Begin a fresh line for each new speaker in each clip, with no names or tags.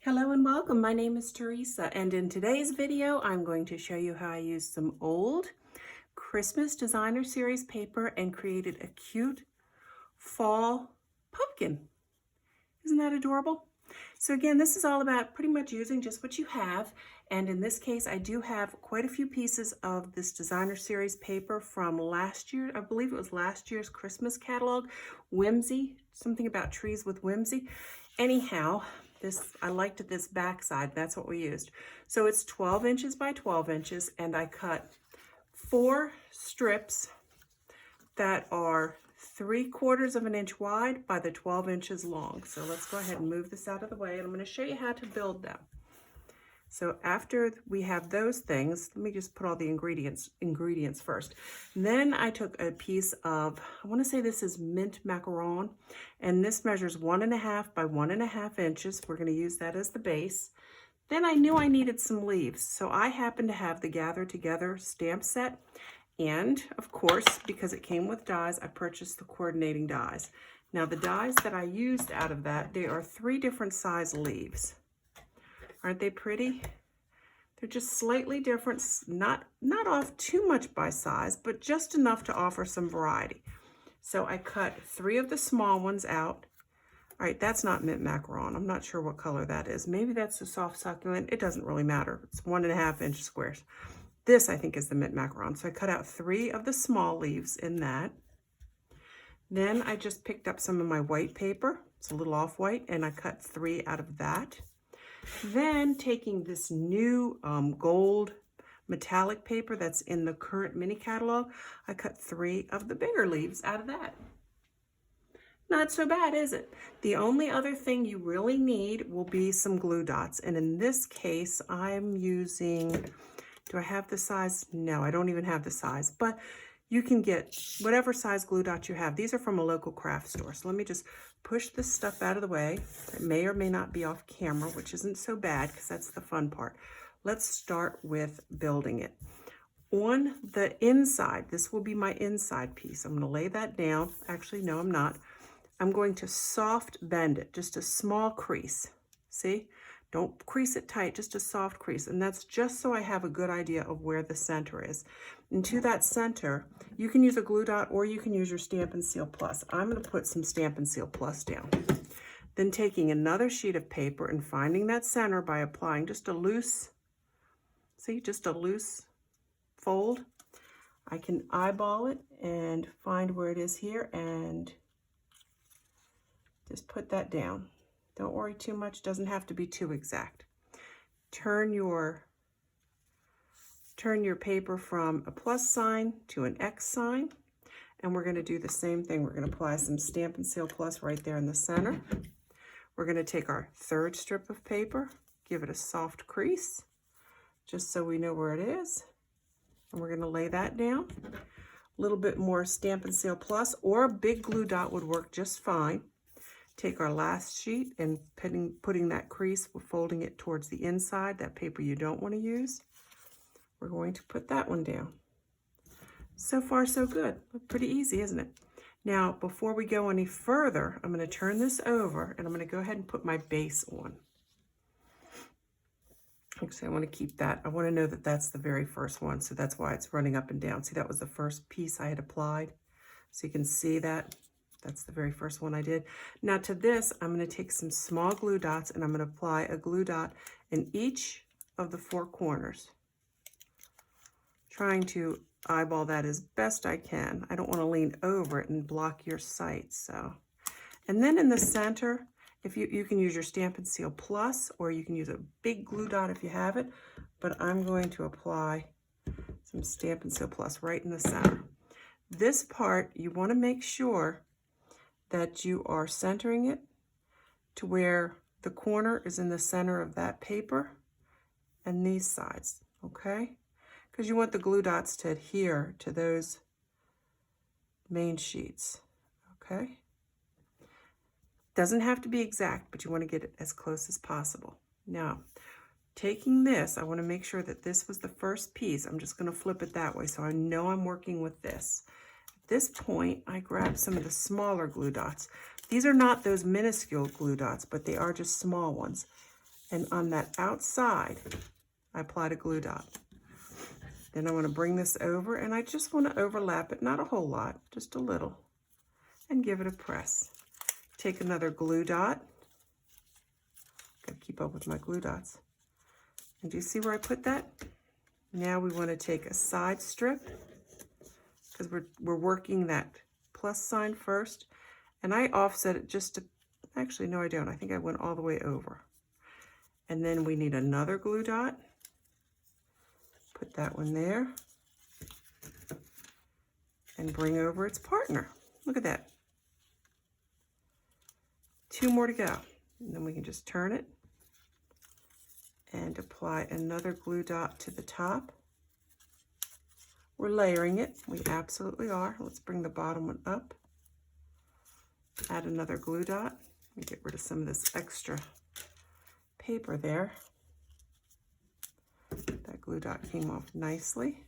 Hello and welcome. My name is Teresa, and in today's video I'm going to show you how I used some old Christmas Designer Series paper and created a cute fall pumpkin. Isn't that adorable? So again, this is all about pretty much using just what you have, and in this case I do have quite a few pieces of this Designer Series paper from last year. I believe it was last year's Christmas catalog, Whimsy, something about trees with whimsy. Anyhow, I liked this back side. That's what we used. So it's 12 inches by 12 inches, and I cut 4 strips that are 3/4 of an inch wide by the 12 inches long. So let's go ahead and move this out of the way, and I'm going to show you how to build them. So after we have those things, let me just put all the ingredients first. Then I took a piece of, I want to say this is mint macaron, and this measures 1.5 by 1.5 inches. We're going to use that as the base. Then I knew I needed some leaves, so I happen to have the Gather Together stamp set, and of course, because it came with dies, I purchased the coordinating dies. Now the dies that I used out of that, they are 3 different size leaves. Aren't they pretty? They're just slightly different, not off too much by size, but just enough to offer some variety. So I cut 3 of the small ones out. All right, that's not mint macaron. I'm not sure what color that is. Maybe that's the soft succulent. It doesn't really matter. It's 1.5 inch squares. This, I think, is the mint macaron. So I cut out 3 of the small leaves in that. Then I just picked up some of my white paper. It's a little off-white, and I cut 3 out of that. Then taking this new gold metallic paper that's in the current mini catalog, I cut 3 of the bigger leaves out of that. Not so bad, is it? The only other thing you really need will be some glue dots. And in this case, I'm using, do I have the size? No, I don't even have the size, but you can get whatever size glue dot you have. These are from a local craft store. So let me just push this stuff out of the way. It may or may not be off camera, which isn't so bad because that's the fun part. Let's start with building it. On the inside, this will be my inside piece. I'm going to lay that down. Actually, no, I'm not. I'm going to soft bend it, just a small crease. See? Don't crease it tight, just a soft crease. And that's just so I have a good idea of where the center is. And to that center, you can use a glue dot or you can use your Stampin' Seal Plus. I'm going to put some Stampin' Seal Plus down. Then taking another sheet of paper and finding that center by applying just a loose, see, just a loose fold. I can eyeball it and find where it is here and just put that down. Don't worry too much, doesn't have to be too exact. Turn your paper from a plus sign to an X sign, and we're going to do the same thing. We're going to apply some Stampin' Seal Plus right there in the center. We're going to take our 3rd strip of paper, give it a soft crease, just so we know where it is, and we're going to lay that down. A little bit more Stampin' Seal Plus or a big glue dot would work just fine. Take our last sheet and putting that crease, we're folding it towards the inside, that paper you don't want to use. We're going to put that one down. So far, so good. Pretty easy, isn't it? Now, before we go any further, I'm going to turn this over and I'm going to go ahead and put my base on. Actually, I want to keep that. I want to know that that's the very first one, so that's why it's running up and down. See, that was the first piece I had applied. So you can see that. That's the very first one I did. Now to this, I'm going to take some small glue dots and I'm going to apply a glue dot in each of the 4 corners. Trying to eyeball that as best I can. I don't want to lean over it and block your sight. So, and then in the center, if you can use your Stampin' Seal Plus or you can use a big glue dot if you have it, but I'm going to apply some Stampin' Seal Plus right in the center. This part, you want to make sure that you are centering it to where the corner is in the center of that paper and these sides, okay? Because you want the glue dots to adhere to those main sheets, okay? Doesn't have to be exact, but you want to get it as close as possible. Now, taking this, I want to make sure that this was the first piece. I'm just going to flip it that way so I know I'm working with this. this point, I grabbed some of the smaller glue dots. These are not those minuscule glue dots, but they are just small ones. And on that outside, I applied a glue dot. Then I want to bring this over, and I just want to overlap it, not a whole lot, just a little, and give it a press. Take another glue dot. Gotta keep up with my glue dots. And do you see where I put that? Now we want to take a side strip, because we're working that plus sign first, and I offset it just to, actually no I don't, I think I went all the way over. And then we need another glue dot. Put that one there and bring over its partner. Look at that. 2 more to go. And then we can just turn it and apply another glue dot to the top. We're layering it. We absolutely are. Let's bring the bottom one up. Add another glue dot. Let me get rid of some of this extra paper there. That glue dot came off nicely.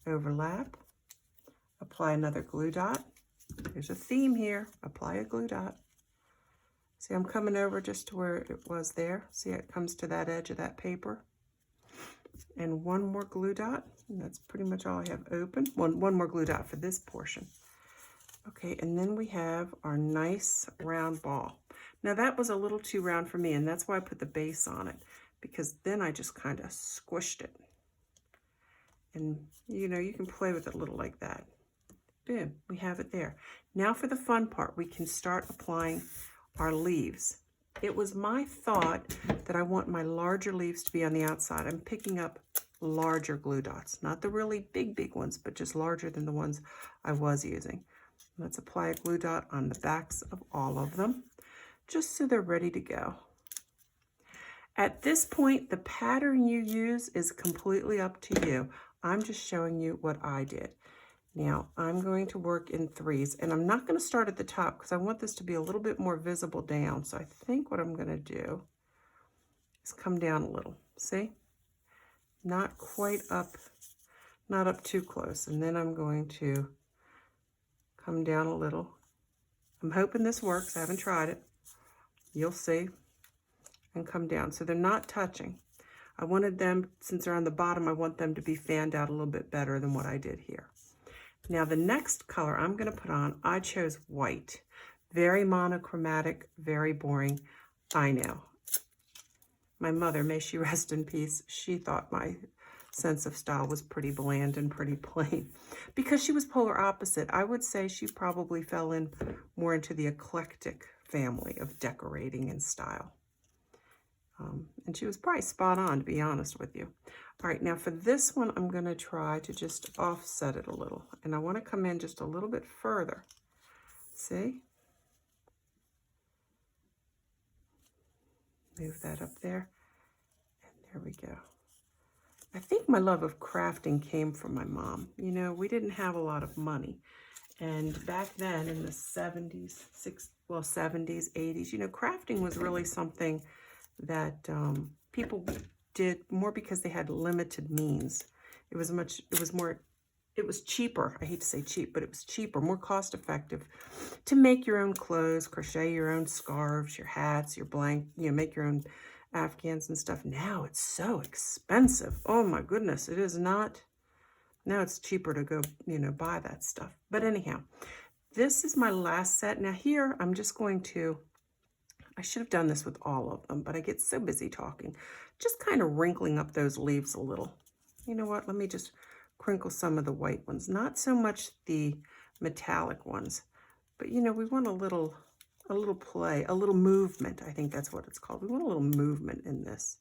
Overlap. Apply another glue dot. There's a theme here. Apply a glue dot. See, I'm coming over just to where it was there. See, it comes to that edge of that paper. And one more glue dot. And that's pretty much all I have open. One more glue dot for this portion. Okay, and then we have our nice round ball. Now that was a little too round for me, and that's why I put the base on it, because then I just kind of squished it. And you know, you can play with it a little like that. Boom, we have it there. Now for the fun part, we can start applying our leaves. It was my thought that I want my larger leaves to be on the outside. I'm picking up larger glue dots, not the really big ones, but just larger than the ones I was using. Let's apply a glue dot on the backs of all of them, just so they're ready to go. At this point, the pattern you use is completely up to you. I'm just showing you what I did. Now, I'm going to work in 3s, and I'm not going to start at the top because I want this to be a little bit more visible down. So I think what I'm going to do is come down a little. See? Not quite up, not up too close. And then I'm going to come down a little. I'm hoping this works. I haven't tried it. You'll see. And come down. So they're not touching. I wanted them, since they're on the bottom, I want them to be fanned out a little bit better than what I did here. Now the next color I'm going to put on, I chose white. Very monochromatic, very boring. I know. My mother, may she rest in peace, she thought my sense of style was pretty bland and pretty plain. Because she was polar opposite, I would say she probably fell in more into the eclectic family of decorating and style. And she was probably spot on, to be honest with you. All right, now for this one, I'm going to try to just offset it a little. And I want to come in just a little bit further. See? Move that up there. And there we go. I think my love of crafting came from my mom. You know, we didn't have a lot of money. And back then in the 70s, 70s, 80s, you know, crafting was really something that people did more because they had limited means. It was cheaper. I hate to say cheap, but it was cheaper, more cost effective to make your own clothes, crochet your own scarves, your hats, your make your own Afghans and stuff. Now it's so expensive. Oh my goodness, it is not. Now it's cheaper to go, buy that stuff. But anyhow, this is my last set. Now here, I'm just going to, I should have done this with all of them, but I get so busy talking. Just kind of wrinkling up those leaves a little. You know what? Let me just crinkle some of the white ones. Not so much the metallic ones, but we want a little play, a little movement. I think that's what it's called. We want a little movement in this.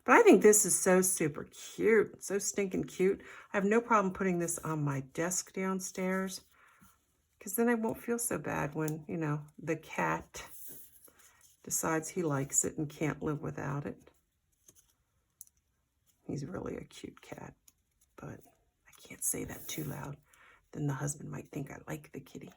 But I think this is so super cute, so stinking cute. I have no problem putting this on my desk downstairs, because then I won't feel so bad when, the cat decides he likes it and can't live without it. He's really a cute cat, but I can't say that too loud. Then the husband might think I like the kitty.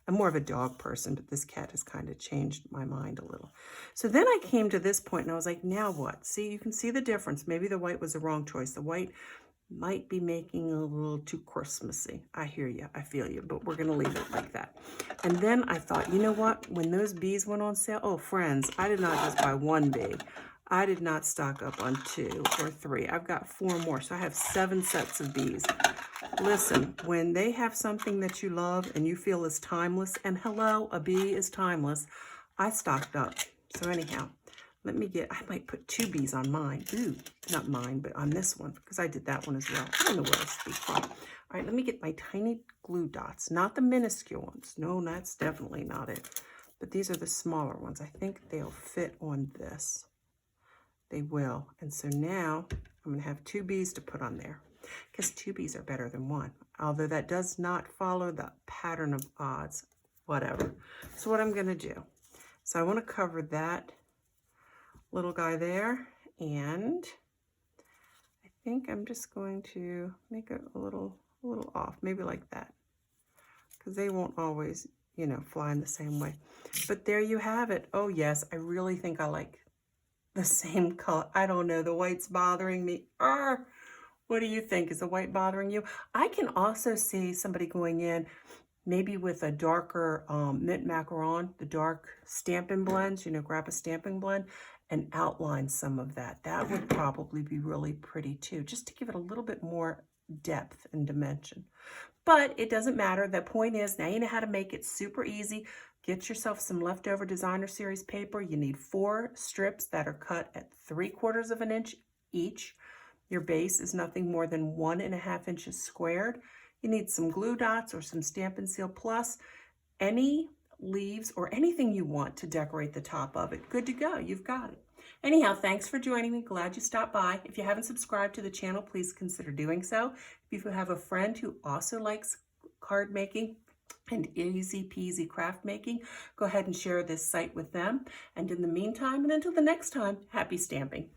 I'm more of a dog person, but this cat has kind of changed my mind a little. So then I came to this point and I was like, now what? See, you can see the difference. Maybe the white was the wrong choice. The white might be making a little too Christmassy. I hear you, I feel you, but we're gonna leave it like that. And then I thought, you know what? When those bees went on sale, oh friends, I did not just buy one bee. I did not stock up on 2 or 3. I've got 4 more, so I have 7 sets of bees. Listen, when they have something that you love and you feel is timeless, and hello, a bee is timeless, I stocked up. So anyhow, let me I might put 2 bees on mine. Ooh, not mine, but on this one, because I did that one as well. I don't know where I speak from. All right, let me get my tiny glue dots, not the minuscule ones. No, that's definitely not it. But these are the smaller ones. I think they'll fit on this. They will. And so now I'm going to have 2 bees to put on there, because 2 bees are better than 1. Although that does not follow the pattern of odds, whatever. So what I'm going to do, so I want to cover that little guy there, and I think I'm just going to make it a little off, maybe like that, because they won't always, you know, fly in the same way. But there you have it. Oh yes, I really think I like the same color. I don't know, the white's bothering me. What do you think? Is the white bothering you? I can also see somebody going in maybe with a darker mint macaron, the dark Stampin' blends, you know, grab a Stampin' blend and outline some of that. That would probably be really pretty too, just to give it a little bit more depth and dimension. But it doesn't matter. The point is, now you know how to make it super easy. Get yourself some leftover designer series paper. You need 4 strips that are cut at 3/4 of an inch each. Your base is nothing more than 1.5 inches squared. You need some glue dots or some Stampin' Seal Plus, any leaves or anything you want to decorate the top of it. Good to go. You've got it. Anyhow, thanks for joining me. Glad you stopped by. If you haven't subscribed to the channel, please consider doing so. If you have a friend who also likes card making and easy peasy craft making, go ahead and share this site with them. And in the meantime, and until the next time, happy stamping.